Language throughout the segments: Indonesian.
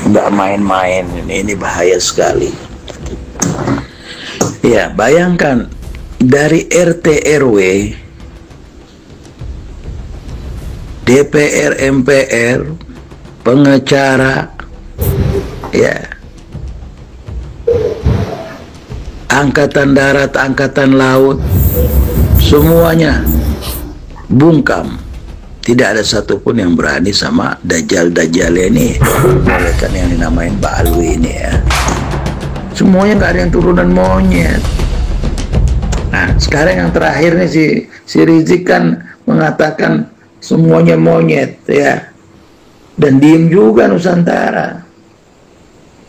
nggak main-main, ini bahaya sekali. Ya, bayangkan dari RT RW, DPR MPR, pengacara, ya, angkatan darat, angkatan laut, semuanya bungkam. Tidak ada satupun yang berani sama dajjal-dajjal ini, kan yang dinamain Ba'alwi ini ya. Semuanya nggak ada yang turunan monyet. Nah, sekarang yang terakhir nih si Rizik kan mengatakan semuanya monyet ya. Dan diem juga Nusantara.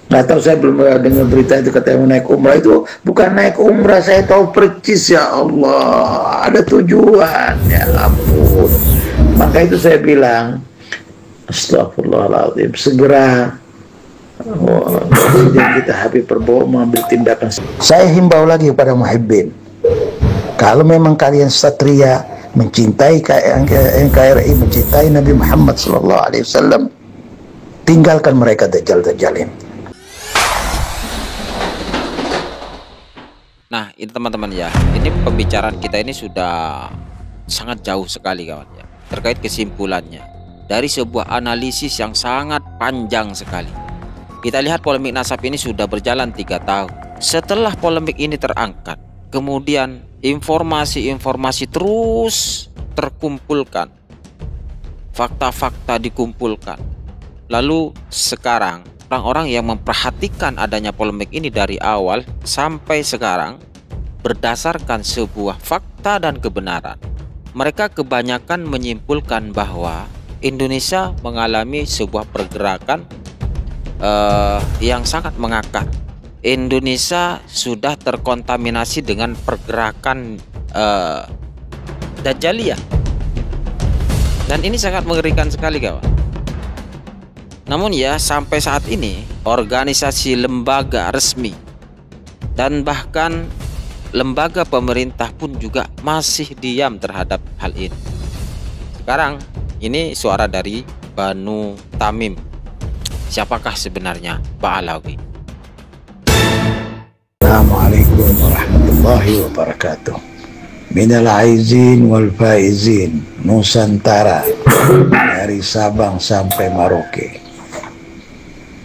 Nggak tahu, saya belum dengar berita itu, katanya naik umrah. Itu bukan naik umrah, saya tahu percis, ya Allah, ada tujuan, ya ampun. Maka itu saya bilang, astagfirullahaladzim, segera Presiden kita Habib Prabowo mengambil tindakan. Saya himbau lagi kepada muhibbin, kalau memang kalian satria, mencintai NKRI, mencintai Nabi Muhammad SAW, tinggalkan mereka dajjal-dajjalin. Nah, ini teman-teman ya, ini pembicaraan kita ini sudah sangat jauh sekali kawan ya, terkait kesimpulannya dari sebuah analisis yang sangat panjang sekali. Kita lihat polemik nasab ini sudah berjalan 3 tahun. Setelah polemik ini terangkat, kemudian informasi-informasi terus terkumpulkan, fakta-fakta dikumpulkan. Lalu sekarang orang-orang yang memperhatikan adanya polemik ini dari awal sampai sekarang berdasarkan sebuah fakta dan kebenaran, mereka kebanyakan menyimpulkan bahwa Indonesia mengalami sebuah pergerakan yang sangat mengakar. Indonesia sudah terkontaminasi dengan pergerakan Dajjaliyah, dan ini sangat mengerikan sekali kawan. Namun ya, sampai saat ini organisasi lembaga resmi dan bahkan lembaga pemerintah pun juga masih diam terhadap hal ini. Sekarang ini suara dari Banu Tamim. Siapakah sebenarnya Ba'alawi? Assalamualaikum warahmatullahi wabarakatuh. Minal aizin wal faizin Nusantara, dari Sabang sampai Merauke.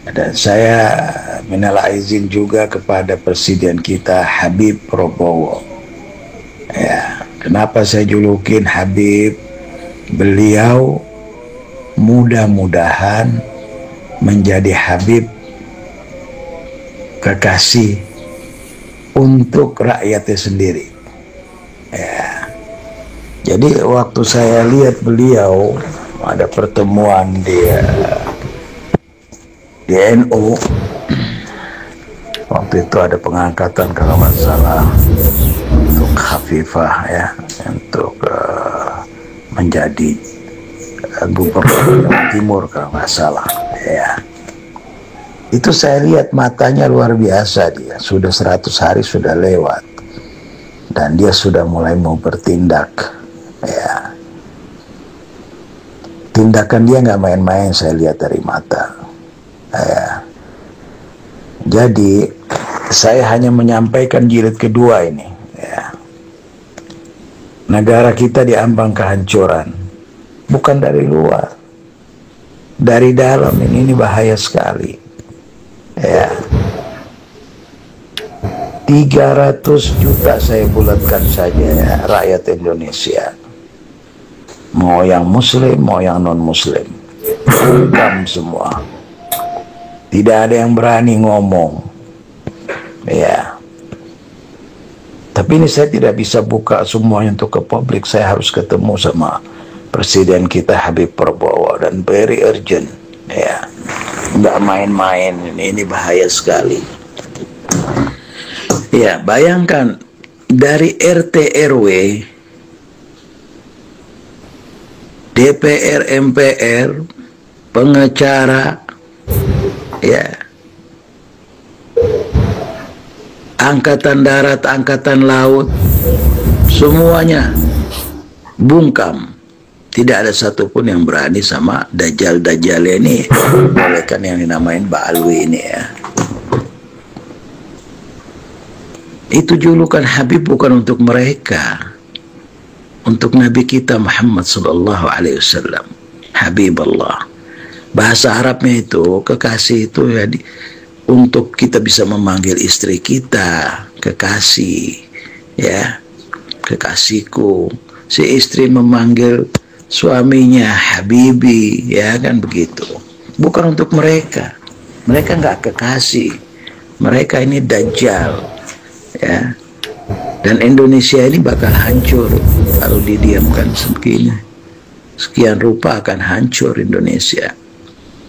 Dan saya minal aizin juga kepada Presiden kita Habib Prabowo. Ya, kenapa saya julukin Habib? Beliau mudah-mudahan menjadi Habib kekasih untuk rakyatnya sendiri. Ya. Jadi waktu saya lihat beliau ada pertemuan di NU, waktu itu ada pengangkatan kalau nggak salah untuk Khafifah ya, untuk menjadi Gubernur Jawa Timur kalau nggak salah ya. Itu saya lihat matanya luar biasa, dia sudah 100 hari sudah lewat dan dia sudah mulai mau bertindak ya. Tindakan dia nggak main-main, saya lihat dari mata ya. Jadi saya hanya menyampaikan jilid kedua ini ya. Negara kita diambang kehancuran, bukan dari luar, dari dalam. Ini bahaya sekali ya. 300 juta saya bulatkan saja ya, rakyat Indonesia, mau yang muslim mau yang non muslim, bungkam semua. Tidak ada yang berani ngomong ya. Tapi ini saya tidak bisa buka semuanya untuk ke publik. Saya harus ketemu sama Presiden kita Habib Prabowo, dan very urgent ya, nggak main-main, ini bahaya sekali ya. Bayangkan dari RT RW, DPR MPR, pengacara ya, angkatan darat, angkatan laut, semuanya bungkam. Tidak ada satupun yang berani sama Dajjal-Dajjal ini. Oleh kan yang dinamain Ba'alwi ini ya. Itu julukan Habib bukan untuk mereka. Untuk Nabi kita Muhammad sallallahu alaihi wasallam. Habib Allah. Bahasa Arabnya itu, kekasih itu ya untuk kita bisa memanggil istri kita, kekasih. Ya. Kekasihku. Si istri memanggil suaminya Habibi, ya kan begitu. Bukan untuk mereka. Mereka nggak kekasih. Mereka ini Dajjal, ya. Dan Indonesia ini bakal hancur kalau didiamkan segini. Sekian rupa akan hancur Indonesia,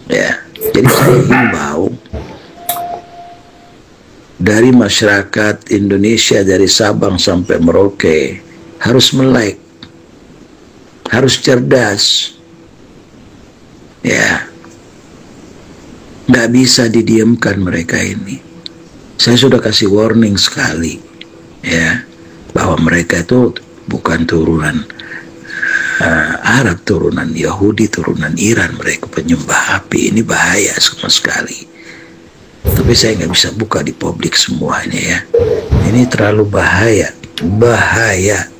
ya. Jadi saya himbau dari masyarakat Indonesia dari Sabang sampai Merauke harus melek. Harus cerdas, ya. Nggak bisa didiamkan mereka ini. Saya sudah kasih warning sekali, ya, bahwa mereka itu bukan turunan Arab, turunan Yahudi, turunan Iran. Mereka penyembah api. Ini bahaya sama sekali. Tapi saya nggak bisa buka di publik semuanya ya. Ini terlalu bahaya, bahaya.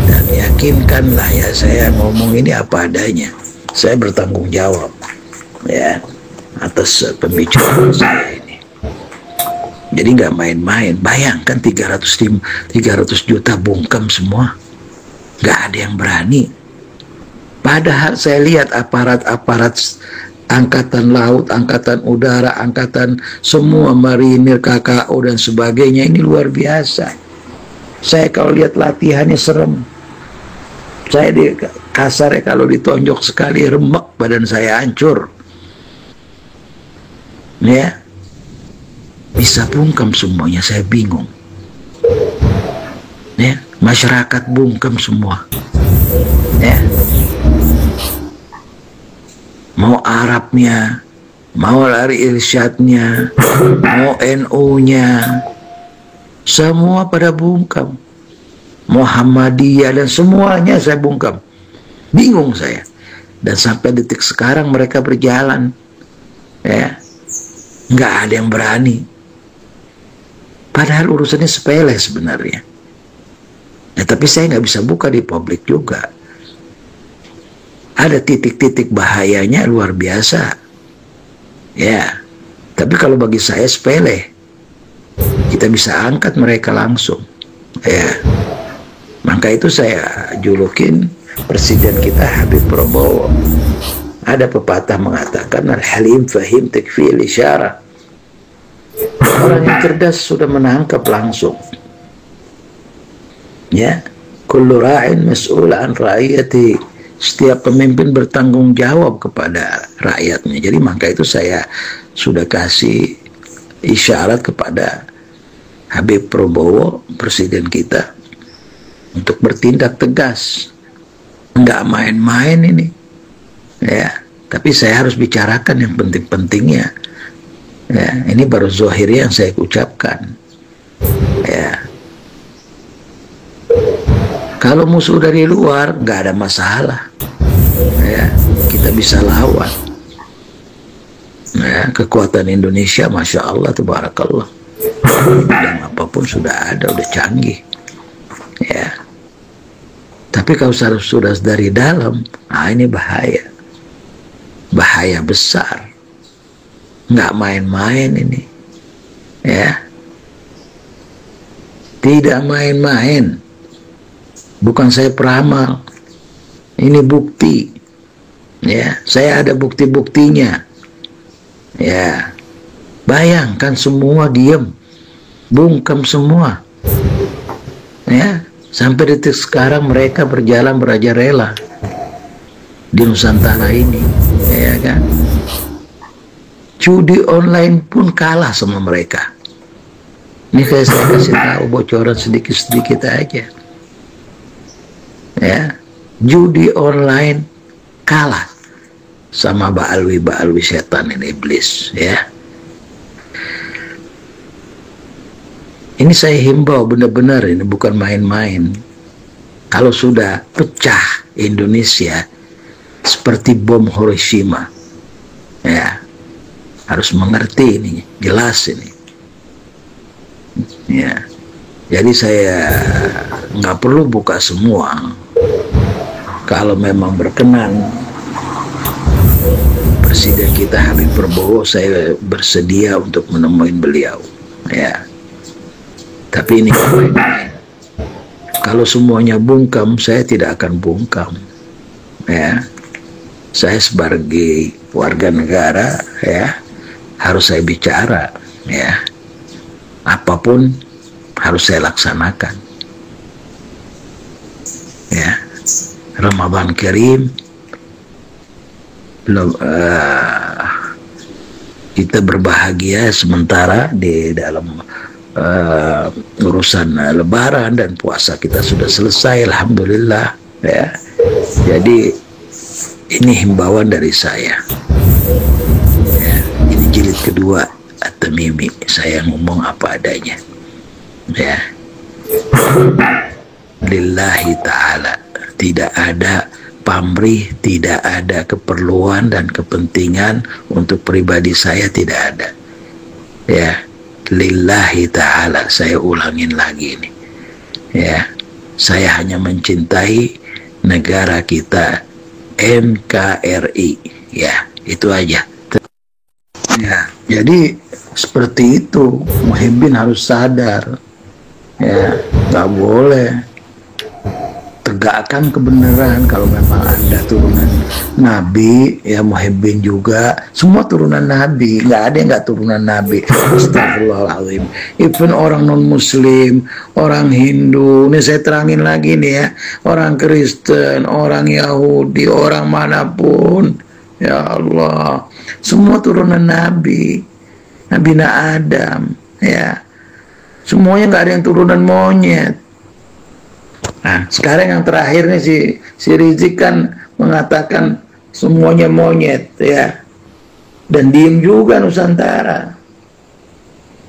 Dan yakinkanlah ya, saya ngomong ini apa adanya. Saya bertanggung jawab ya atas pembicaraan saya ini. Jadi nggak main-main. Bayangkan 300 juta bungkam semua. Nggak ada yang berani. Padahal saya lihat aparat-aparat angkatan laut, angkatan udara, angkatan semua marinir, KKO dan sebagainya ini luar biasa. Saya kalau lihat latihannya serem. Saya di kasarnya kalau ditonjok sekali remek badan saya hancur. Ya. Bisa bungkam semuanya, saya bingung. Ya, masyarakat bungkam semua. Ya. Mau Arabnya, mau lari irsyadnya, mau NU-nya, semua pada bungkam. Muhammadiyah dan semuanya saya bungkam. Bingung saya. Dan sampai detik sekarang mereka berjalan. Ya. Nggak ada yang berani. Padahal urusannya sepele sebenarnya. Ya, tapi saya nggak bisa buka di publik juga. Ada titik-titik bahayanya luar biasa. Ya. Tapi kalau bagi saya sepele. Kita bisa angkat mereka langsung. Ya. Maka itu saya julukin presiden kita Habib Prabowo. Ada pepatah mengatakan al-halim fahim takfi al-isyarah. Orang yang cerdas sudah menangkap langsung. Ya, kullu ra'in mas'ul an ra'iyati. Setiap pemimpin bertanggung jawab kepada rakyatnya. Jadi maka itu saya sudah kasih isyarat kepada Habib Prabowo, presiden kita, untuk bertindak tegas. Nggak main-main ini. Ya, tapi saya harus bicarakan yang penting-pentingnya. Ya, ini baru zahir yang saya ucapkan. Ya. Kalau musuh dari luar nggak ada masalah. Ya, kita bisa lawan. Ya, kekuatan Indonesia, masya Allah, tabarakallah. Dan apapun sudah ada, udah canggih. Ya. Tapi kalau sudah dari dalam, ini bahaya. Bahaya besar. Nggak main-main ini. Ya. Tidak main-main. Bukan saya peramal. Ini bukti. Ya, saya ada bukti-buktinya. Ya. Bayangkan semua diam. Bungkam semua. Ya. Sampai detik sekarang mereka berjalan merajalela di Nusantara ini, ya kan? Judi online pun kalah sama mereka. Ini kayak saya kasih tahu bocoran sedikit-sedikit aja. Ya, judi online kalah sama Ba'alwi setan ini, iblis, ya. Ini saya himbau benar-benar, ini bukan main-main. Kalau sudah pecah Indonesia, seperti bom Hiroshima. Ya, harus mengerti ini, jelas ini. Ya, jadi saya nggak perlu buka semua. Kalau memang berkenan Presiden kita Habib Prabowo, saya bersedia untuk menemui beliau. Ya, tapi ini kalau semuanya bungkam, saya tidak akan bungkam. Ya, saya sebagai warga negara, ya, harus saya bicara. Ya, apapun harus saya laksanakan. Ya, Ramadan Karim, kita berbahagia sementara di dalam urusan Lebaran, dan puasa kita sudah selesai, alhamdulillah. Ya, jadi ini himbauan dari saya. Ya, ini jilid kedua At-Tamimi, saya ngomong apa adanya. Ya, lillahi ta'ala, tidak ada pamrih, tidak ada keperluan dan kepentingan untuk pribadi saya, tidak ada. Ya, lillahi ta'ala, saya ulangin lagi ini. Ya, saya hanya mencintai negara kita, NKRI. Ya, itu aja. Ya, jadi seperti itu. Muhyiddin harus sadar. Ya, nggak boleh. Tegakkan kebenaran. Kalau memang Anda turunan Nabi, ya Muhyiddin juga, semua turunan Nabi, nggak ada yang nggak turunan Nabi. Astagfirullahaladzim. Even orang non Muslim, orang Hindu, ini saya terangin lagi nih ya, orang Kristen, orang Yahudi, orang manapun, ya Allah, semua turunan Nabi, Nabi Adam, ya, semuanya nggak ada yang turunan monyet. Nah, sekarang yang terakhir nih si Rizik kan mengatakan semuanya monyet, ya, dan diem juga Nusantara.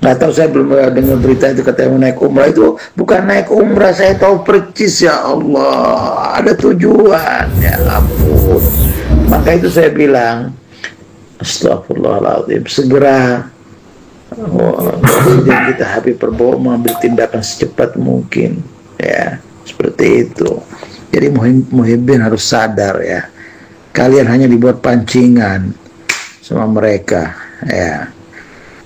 Nggak tahu, saya belum dengar berita itu, katanya naik umrah. Itu bukan naik umrah, saya tahu percis, ya Allah, ada tujuan, ya ampun. Maka itu saya bilang, astagfirullahaladzim, segera Presiden kita Habib Prabowo mengambil tindakan secepat mungkin, ya. Seperti itu. Jadi Muhyiddin harus sadar, ya. Kalian hanya dibuat pancingan sama mereka, ya.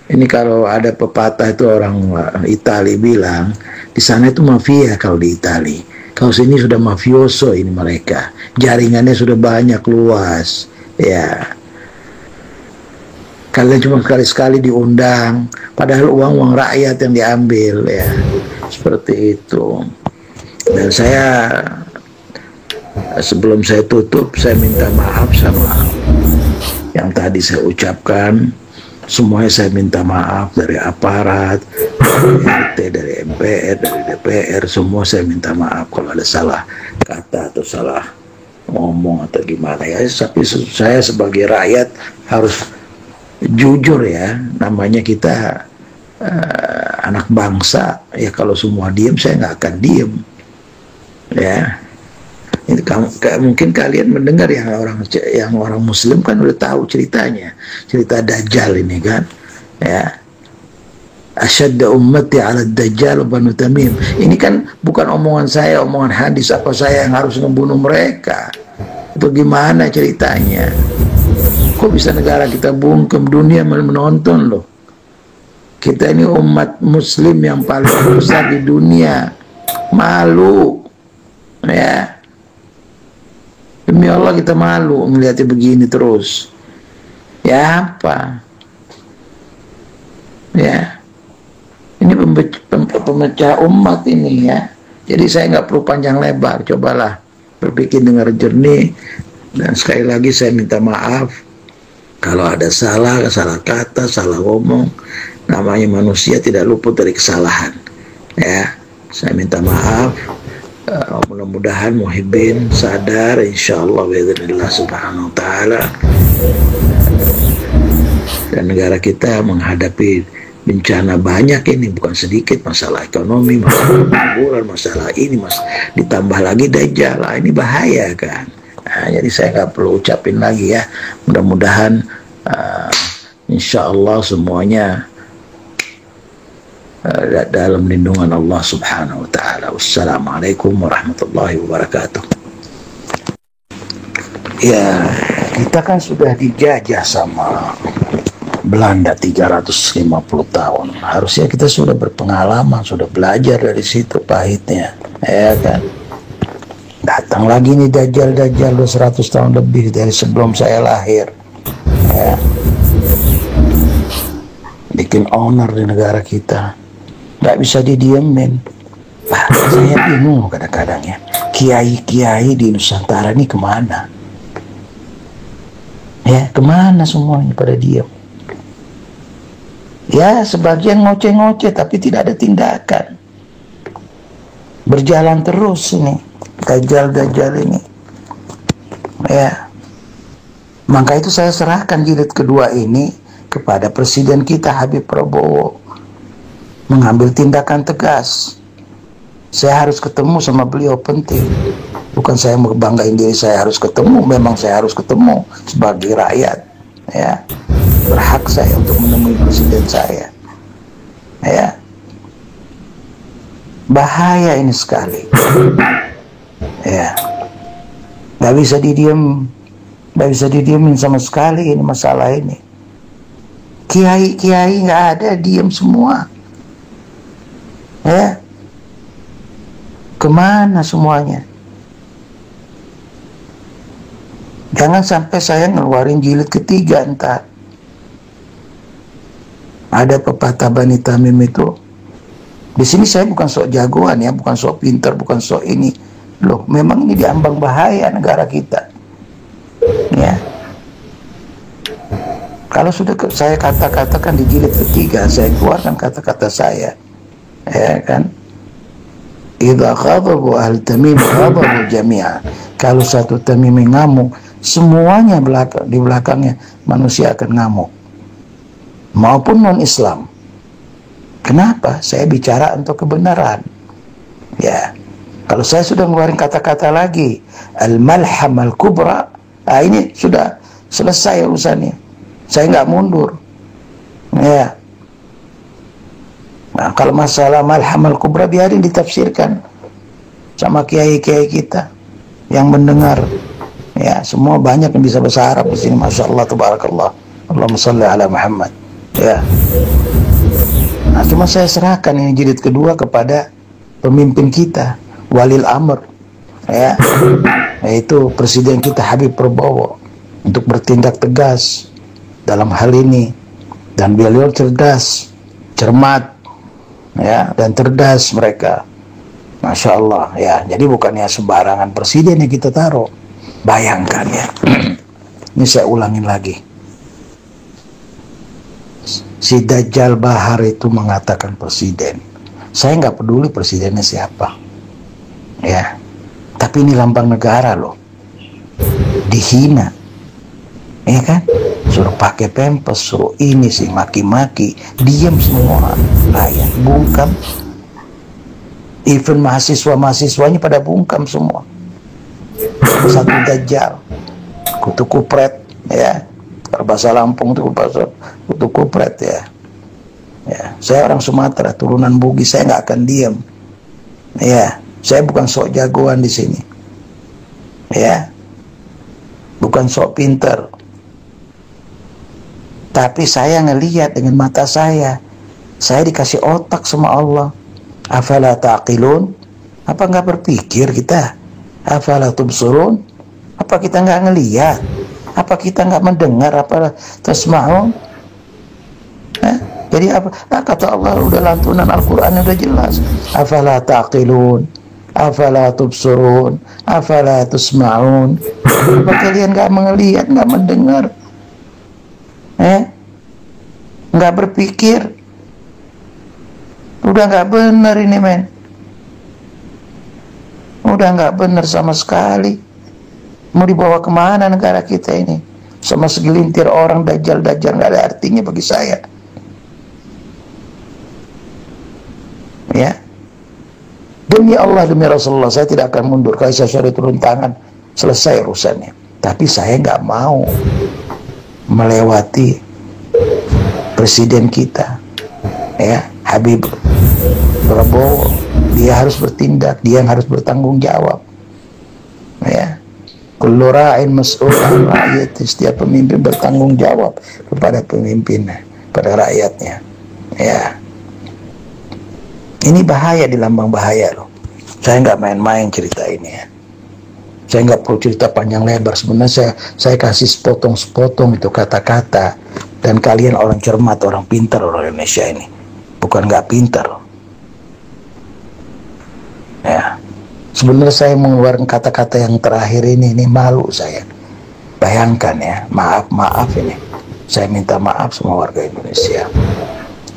Ini kalau ada pepatah itu, orang Itali bilang, di sana itu mafia kalau di Itali. Kalau sini sudah mafioso ini mereka. Jaringannya sudah banyak, luas, ya. Kalian cuma sekali-sekali diundang, padahal uang rakyat yang diambil, ya. Seperti itu. Dan saya, sebelum saya tutup, saya minta maaf sama yang tadi saya ucapkan. Semuanya saya minta maaf, dari aparat, dari RT, dari MPR, dari DPR, semua saya minta maaf kalau ada salah kata atau salah ngomong atau gimana, ya. Tapi saya sebagai rakyat harus jujur, ya. Namanya kita anak bangsa, ya. Kalau semua diem, saya nggak akan diem. Ya, ini mungkin kalian mendengar yang orang Muslim kan udah tahu ceritanya, cerita Dajjal ini kan, ya. Asyadda ummati ala Dajjal Banu Tamim. Ini kan bukan omongan saya, omongan hadis. Apa saya yang harus membunuh mereka? Itu gimana ceritanya? Kok bisa negara kita bungkem, dunia menonton loh? Kita ini umat Muslim yang paling besar di dunia, malu. Ya, demi Allah kita malu ngeliatnya begini terus. Ya apa? Ya, ini pemecah umat ini, ya. Jadi saya nggak perlu panjang lebar. Cobalah berpikir dengar jernih. Dan sekali lagi saya minta maaf kalau ada salah kata, salah ngomong. Namanya manusia tidak luput dari kesalahan. Ya, saya minta maaf. Mudah-mudahan Muhyiddin sadar, insyaallah biidznillah subhanahu wa ta'ala, dan negara kita menghadapi bencana banyak ini, bukan sedikit, masalah ekonomi, masalah pengangguran, masalah ini, ditambah lagi Dajjal. Ini bahaya kan. Nah, jadi saya nggak perlu ucapin lagi ya. Mudah-mudahan insya Allah semuanya dalam lindungan Allah Subhanahu wa Ta'ala. Wassalamualaikum warahmatullahi wabarakatuh. Ya, kita kan sudah dijajah sama Belanda 350 tahun. Harusnya kita sudah berpengalaman, sudah belajar dari situ pahitnya, ya kan? Datang lagi nih Dajjal 200 tahun lebih dari sebelum saya lahir, ya. Bikin owner di negara kita, nggak bisa didiemin. Saya bingung kadang-kadang ya, kiai-kiai di Nusantara ini kemana? Ya, kemana semuanya pada diam? Ya, sebagian ngoceh-ngoceh tapi tidak ada tindakan. Berjalan terus ini Dajjal ini. Ya. Maka itu saya serahkan jilid kedua ini kepada Presiden kita Habib Prabowo, mengambil tindakan tegas. Saya harus ketemu sama beliau, penting. Bukan saya membanggain diri saya harus ketemu, memang saya harus ketemu sebagai rakyat, ya. Berhak saya untuk menemui presiden saya, ya. Bahaya ini sekali, ya. Nggak bisa didiemin sama sekali ini masalah ini. Kiai nggak ada, diem semua, ya. Kemana semuanya? Jangan sampai saya ngeluarin jilid ketiga entar. Ada pepatah Bani Tamim itu. Di sini saya bukan sok jagoan ya, bukan sok pinter, bukan sok ini. Loh, memang ini diambang bahaya negara kita. Ya. Kalau sudah saya kata-katakan di jilid ketiga, saya keluarkan kata-kata saya. Ya kan? Idza ghadabu ahli Tamim ghadabu jami'an. Kalau satu Tamimi ngamuk, semuanya di belakangnya manusia akan ngamuk. Maupun non-Islam. Kenapa? Saya bicara untuk kebenaran. Ya. Kalau saya sudah ngeluarin kata-kata lagi, al-malham al-kubra, nah ini sudah selesai urusannya. Saya nggak mundur. Ya. Nah, kalau masalah malham al-kubra biarin ditafsirkan sama kiai-kiai kita yang mendengar. Ya, semua banyak yang bisa bahasa Arab di sini, masya Allah, tabarakallah. Allahumma shalli ala Muhammad. Ya. Nah, cuma saya serahkan ini jilid kedua kepada pemimpin kita, walil amr, ya, yaitu presiden kita Habib Prabowo, untuk bertindak tegas dalam hal ini. Dan beliau cerdas, cermat, ya, dan cerdas mereka, masya Allah, ya. Jadi bukannya sembarangan presiden yang kita taruh. Bayangkan ya. Ini saya ulangin lagi. Si Dajjal Bahar itu mengatakan presiden. Saya nggak peduli presidennya siapa, ya. Tapi ini lambang negara loh. Dihina, ya kan? Suruh pakai pempes, suruh ini sih maki-maki, diam semua rakyat, bungkam. Even mahasiswanya pada bungkam semua. Satu Dajjal, kutu kupret, ya. Kalau bahasa Lampung itu kutu kupret, ya. Ya, saya orang Sumatera, turunan Bugis, saya nggak akan diam. Ya, saya bukan sok jagoan di sini. Ya, bukan sok pinter. Tapi saya ngelihat dengan mata saya. Saya dikasih otak sama Allah. Afala taqilun? Apa nggak berpikir kita? Afala tubsurun? Apa kita nggak ngelihat? Apa kita nggak mendengar? Apa tasma'un? Jadi apa? Nah, kata Allah udah lantunan Al-Quran udah jelas. Afala taqilun? Afala tubsurun? Afala tasma'un? Apa kalian nggak melihat, nggak mendengar? Nggak berpikir? Udah nggak benar ini, men. Udah nggak benar sama sekali. Mau dibawa kemana negara kita ini? Sama segelintir orang Dajjal nggak ada artinya bagi saya. Ya. Demi Allah, demi Rasulullah, saya tidak akan mundur. Kalau saya sudah turun tangan, selesai urusannya. Tapi saya nggak mau melewati presiden kita, ya, Habib Prabowo. Dia harus bertindak, dia yang harus bertanggung jawab, ya. Kullu ra'in mas'ul an ra'iyati, setiap pemimpin bertanggung jawab kepada pemimpinnya, pada rakyatnya, ya. Ini bahaya, di lambang bahaya loh. Saya nggak main-main cerita ini, ya. Saya nggak perlu cerita panjang lebar. Sebenarnya saya kasih sepotong-sepotong itu kata-kata. Dan kalian orang cermat, orang pintar, orang Indonesia ini. Bukan nggak pintar, ya. Sebenarnya saya mengeluarkan kata-kata yang terakhir ini malu saya. Bayangkan ya, maaf ini. Saya minta maaf semua warga Indonesia.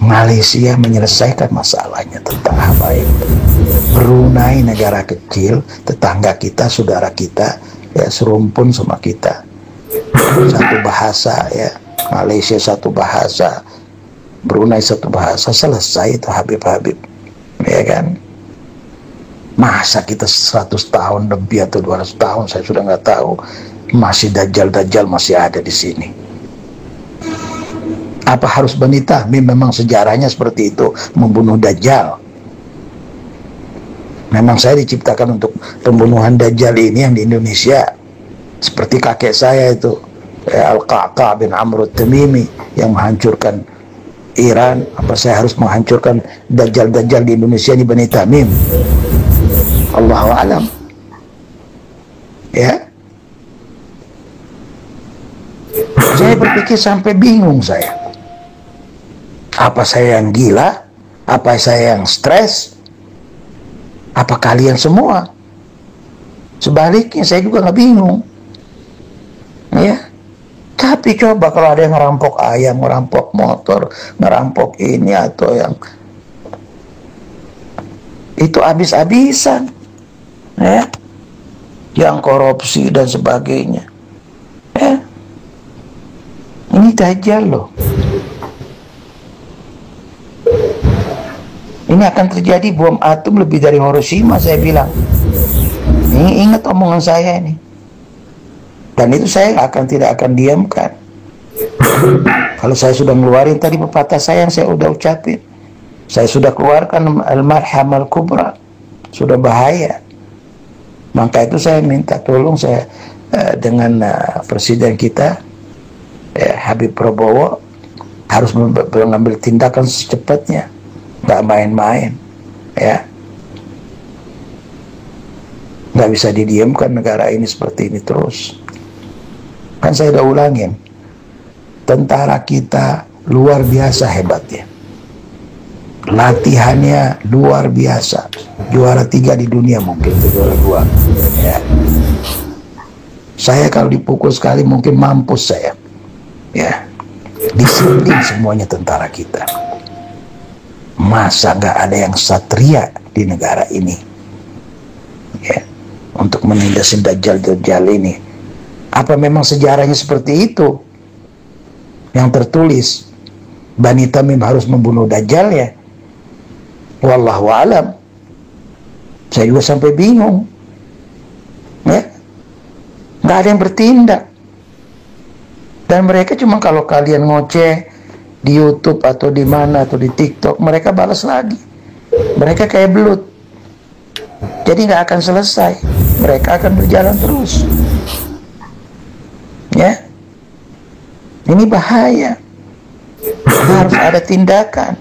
Malaysia menyelesaikan masalahnya tentang Habaib. Brunei negara kecil, tetangga kita, saudara kita, ya, serumpun sama kita. Satu bahasa, ya. Malaysia satu bahasa, Brunei satu bahasa, selesai itu Habib-Habib, ya kan? Masa kita 100 tahun lebih atau 200 tahun, saya sudah nggak tahu, masih Dajjal masih ada di sini. Apa harus Bani Tahmim memang sejarahnya seperti itu, membunuh Dajjal? Memang saya diciptakan untuk pembunuhan Dajjal ini yang di Indonesia. Seperti kakek saya itu, Al-Qa'qa' bin Amr At-Tamimi, yang menghancurkan Iran. Apa saya harus menghancurkan Dajjal di Indonesia, di Bani Tahmim? Allahu a'lam, ya. Saya berpikir sampai bingung saya. Apa saya yang gila? Apa saya yang stres? Apa kalian semua? Sebaliknya saya juga nggak bingung, ya. Tapi coba kalau ada yang ngerampok ayam, ngerampok motor, ngerampok ini atau yang itu habis-habisan, ya, yang korupsi dan sebagainya, ya. Ini Dajjal loh. Ini akan terjadi bom atom lebih dari Hiroshima, saya bilang. Ini ingat omongan saya ini. Dan itu saya tidak akan diamkan. Kalau saya sudah ngeluarin tadi pepatah saya yang saya udah ucapin, saya sudah keluarkan al-marham al-kubra, sudah bahaya. Maka itu saya minta tolong saya dengan presiden kita, Habib Prabowo, harus mengambil tindakan secepatnya, nggak main-main, ya. Nggak bisa didiamkan negara ini seperti ini terus. Kan saya udah ulangin, tentara kita luar biasa hebatnya, latihannya luar biasa, juara 3 di dunia, mungkin juara 2, ya. Saya kalau dipukul sekali mungkin mampus saya, ya. Disiplin semuanya tentara kita. Masa nggak ada yang satria di negara ini, ya, untuk menindas Dajjal ini? Apa memang sejarahnya seperti itu yang tertulis? Bani Tamim harus membunuh Dajjal, ya? Wallahu alam. Saya juga sampai bingung, ya. Nggak ada yang bertindak. Dan mereka cuma kalau kalian ngoceh di YouTube atau di mana atau di TikTok, mereka balas lagi. Mereka kayak belut. Jadi nggak akan selesai. Mereka akan berjalan terus, ya. Ini bahaya. Harus ada tindakan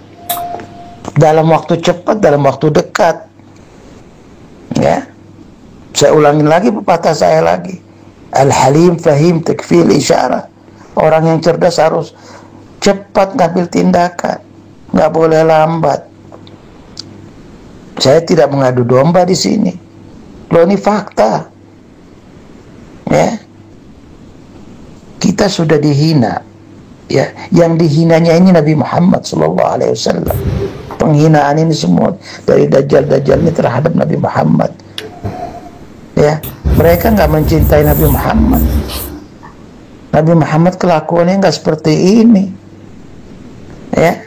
dalam waktu cepat, dalam waktu dekat, ya. Saya ulangin lagi pepatah saya lagi, al-halim fahim takfil isyarah. Orang yang cerdas harus cepat ngambil tindakan, nggak boleh lambat. Saya tidak mengadu domba di sini, loh, ini fakta, ya. Kita sudah dihina, ya. Yang dihinanya ini Nabi Muhammad SAW. Penghinaan ini semua dari Dajjal ini terhadap Nabi Muhammad, ya. Mereka nggak mencintai Nabi Muhammad. Nabi Muhammad kelakuannya nggak seperti ini, ya.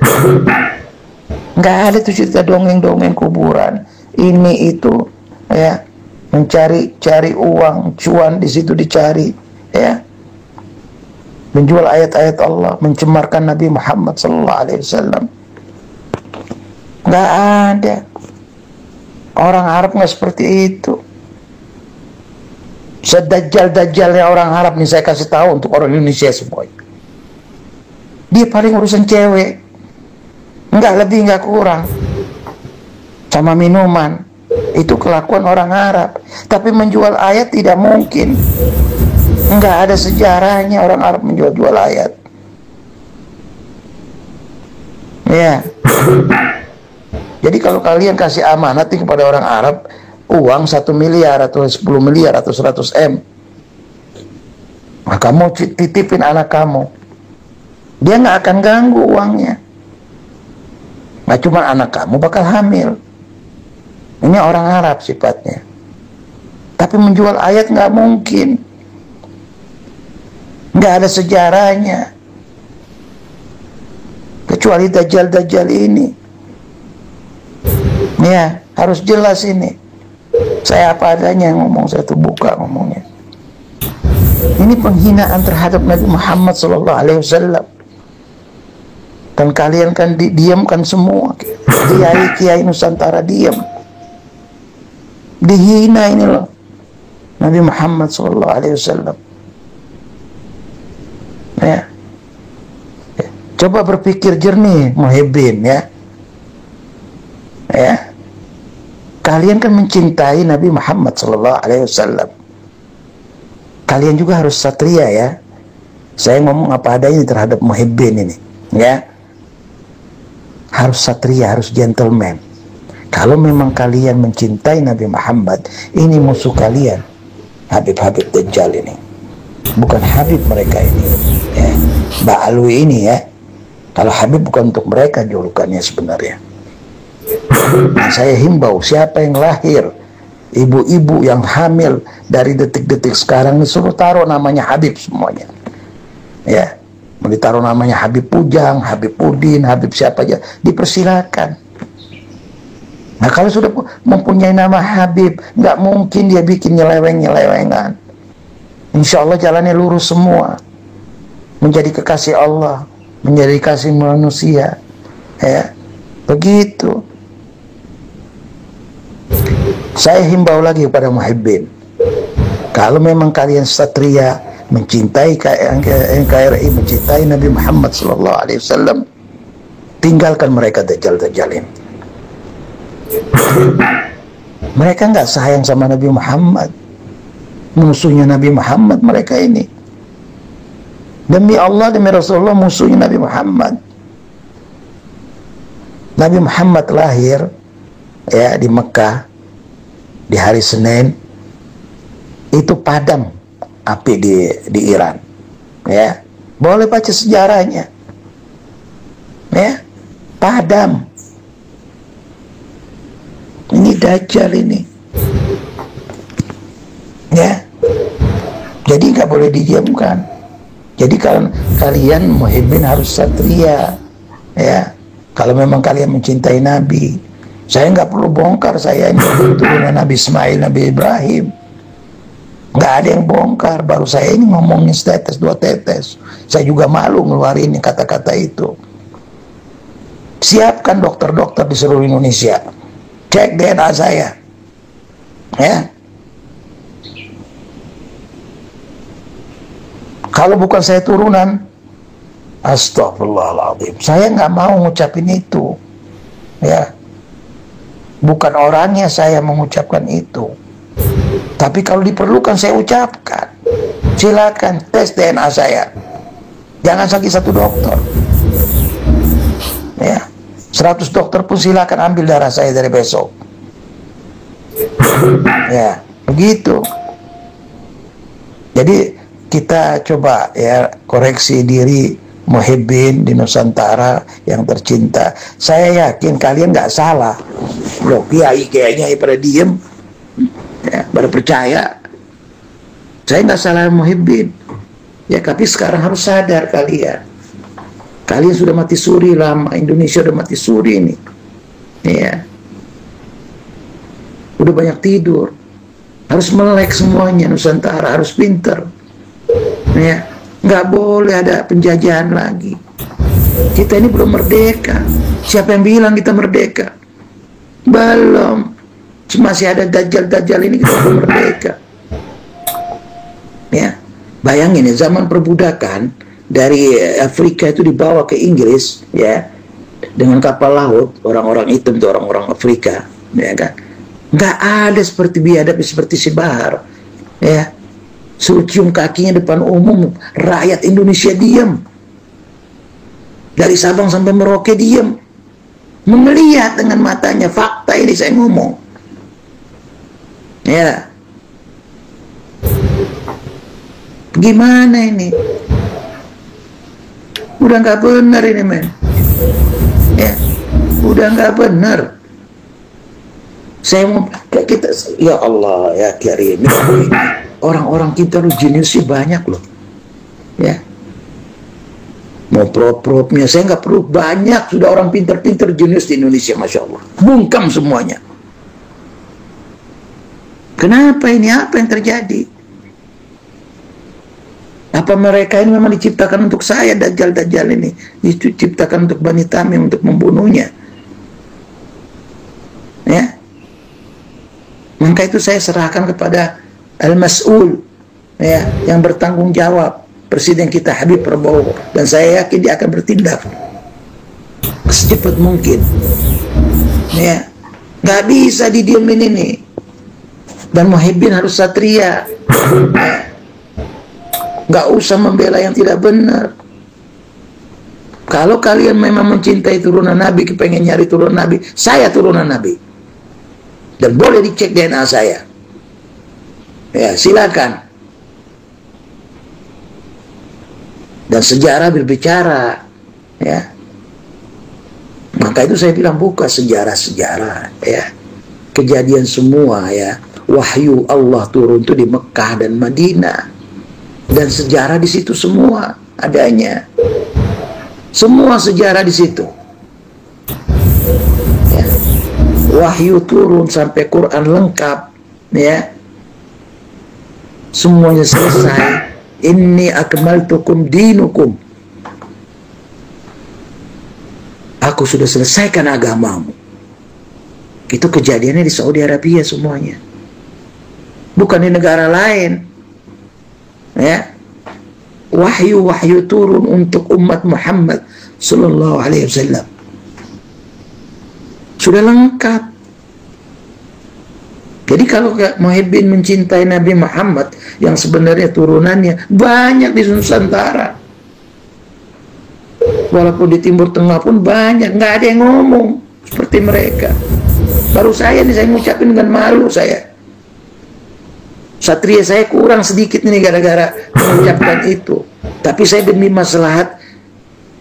Nggak ada tuh cerita dongeng-dongeng kuburan ini itu, ya. mencari uang, cuan di situ dicari, ya. Menjual ayat-ayat Allah, mencemarkan Nabi Muhammad SAW. Nggak ada. Orang Arab nggak seperti itu. Sedajjal-dajjalnya orang Arab nih, saya kasih tahu untuk orang Indonesia semua. Dia paling urusan cewek, nggak lebih nggak kurang, sama minuman. Itu kelakuan orang Arab. Tapi menjual ayat tidak mungkin. Nggak ada sejarahnya orang Arab menjual-jual ayat. Ya. Jadi kalau kalian kasih amanat kepada orang Arab, uang 1 miliar atau 10 miliar atau 100 M, maka kamu titipin anak kamu, dia nggak akan ganggu uangnya. Nah, cuma anak kamu bakal hamil. Ini orang Arab sifatnya. Tapi menjual ayat nggak mungkin. Nggak ada sejarahnya. Kecuali dajjal-dajjal ini. Ya, harus jelas ini. Saya apa adanya ngomong, saya tuh buka ngomongnya. Ini penghinaan terhadap Nabi Muhammad SAW. Dan kalian kan diamkan semua. Kiai-kiai Nusantara diam. Dihina ini loh Nabi Muhammad SAW. Ya. Coba berpikir jernih, Muhibbin, ya. Ya. Kalian kan mencintai Nabi Muhammad SAW. Kalian juga harus satria, ya. Saya ngomong apa adanya terhadap Muhibbin ini, ya. Harus satria, harus gentleman. Kalau memang kalian mencintai Nabi Muhammad, ini musuh kalian, Habib-Habib Dajjal ini. Bukan Habib mereka ini, ya. Mbak Alwi ini, ya. Kalau Habib bukan untuk mereka julukannya sebenarnya. Nah, saya himbau siapa yang lahir, ibu-ibu yang hamil dari detik-detik sekarang, disuruh taruh namanya Habib semuanya, ya. Mau ditaruh namanya Habib Pujang, Habib Udin, Habib siapa aja, dipersilakan. Nah, kalau sudah mempunyai nama Habib, nggak mungkin dia bikin nyeleweng-nyelewengan. Insya Allah jalannya lurus semua, menjadi kekasih Allah, menjadi kasih manusia, ya. Begitu. Saya himbau lagi kepada Muhibbin, kalau memang kalian satria, mencintai NKRI, mencintai Nabi Muhammad SAW, tinggalkan mereka dajjal-dajjal ini. Mereka nggak sayang sama Nabi Muhammad, musuhnya Nabi Muhammad mereka ini. Demi Allah, demi Rasulullah, musuhnya Nabi Muhammad. Nabi Muhammad lahir, ya, di Mekah di hari Senin. Itu padam api di Iran, ya. Boleh baca sejarahnya, ya. Padam. Ini Dajjal ini, ya. Jadi nggak boleh didiamkan. Jadi kalian Muhibbin harus satria, ya. Kalau memang kalian mencintai Nabi, saya nggak perlu bongkar saya ini turunan Nabi Ismail, Nabi Ibrahim. Nggak ada yang bongkar, baru saya ini ngomongin setetes dua tetes. Saya juga malu ngeluarin kata-kata itu. Siapkan dokter-dokter di seluruh Indonesia, cek DNA saya, ya. Kalau bukan saya turunan, astagfirullahaladzim, saya nggak mau ngucapin itu, ya. Bukan orangnya saya mengucapkan itu, tapi kalau diperlukan saya ucapkan. Silakan tes DNA saya, jangan sakit satu dokter, ya. 100 dokter pun silakan ambil darah saya dari besok, ya. Begitu. Jadi kita coba, ya, koreksi diri Muhibbin di Nusantara yang tercinta. Saya yakin kalian nggak salah. Loh, kiai kayaknya pada diem, ya, pada percaya. Saya nggak salah Muhibbin, ya. Tapi sekarang harus sadar kalian. Kalian sudah mati suri lama. Indonesia sudah mati suri ini, ya. Udah banyak tidur. harus melek semuanya, Nusantara harus pinter, ya. Nggak boleh ada penjajahan lagi. Kita ini belum merdeka. Siapa yang bilang kita merdeka? Belum. Masih ada dajjal-dajjal ini, kita belum merdeka. Ya, bayangin ya, zaman perbudakan dari Afrika itu dibawa ke Inggris, ya, dengan kapal laut, orang-orang hitam itu orang-orang Afrika, ya kan? Nggak ada seperti biadab seperti si Bahar, ya. Suruh cium kakinya depan umum, rakyat Indonesia diam. Dari Sabang sampai Merauke diam. Melihat dengan matanya, fakta ini saya ngomong. Ya. Gimana ini? Udah nggak benar ini, men. Ya. Udah nggak benar. Saya mau kita, ya Allah, ya Karim. Orang-orang kita jeniusnya banyak loh, ya. Mau prop-propnya, saya nggak perlu banyak, sudah orang pinter-pinter jenius di Indonesia, masya Allah, bungkam semuanya. Kenapa ini? Apa yang terjadi? Apa mereka ini memang diciptakan untuk saya, dajjal-dajjal ini diciptakan untuk Bani Tamim, untuk membunuhnya, ya? Maka itu saya serahkan kepada Al-Mas'ul, ya, yang bertanggung jawab, Presiden kita Habib Prabowo, dan saya yakin dia akan bertindak secepat mungkin, ya. Nggak bisa didiemin ini, dan Muhyiddin harus satria, ya. Nggak usah membela yang tidak benar. Kalau kalian memang mencintai turunan Nabi, kepengen nyari turunan Nabi, saya turunan Nabi, dan boleh dicek DNA saya. Ya, silakan. Dan sejarah berbicara, ya. Maka itu saya bilang buka sejarah-sejarah, ya. Kejadian semua, ya. Wahyu Allah turun itu di Mekah dan Madinah. Dan sejarah di situ semua adanya. Semua sejarah di situ. Ya. Wahyu turun sampai Quran lengkap, ya. Semuanya selesai. Inni akmaltukum dinukum. Aku sudah selesaikan agamamu. Itu kejadiannya di Saudi Arabia semuanya. Bukan di negara lain. Ya. Wahyu turun untuk umat Muhammad sallallahu alaihi wasallam. Sudah lengkap. Jadi kalau Muhyiddin mencintai Nabi Muhammad yang sebenarnya turunannya banyak di Nusantara, walaupun di Timur Tengah pun banyak, nggak ada yang ngomong seperti mereka. Baru saya nih, saya ngucapin dengan malu saya. Satria saya kurang sedikit nih gara-gara mengucapkan itu. Tapi saya demi maslahat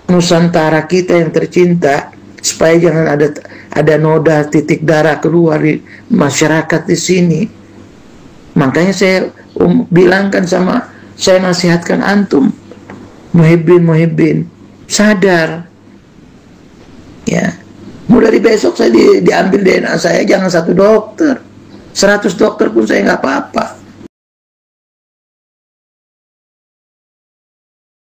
Nusantara kita yang tercinta, supaya jangan ada noda titik darah keluar di masyarakat di sini. Makanya saya bilangkan saya nasihatkan antum, Muhyiddin, sadar, ya. Mulai dari besok saya diambil DNA saya, jangan 1 dokter, 100 dokter pun saya nggak apa-apa.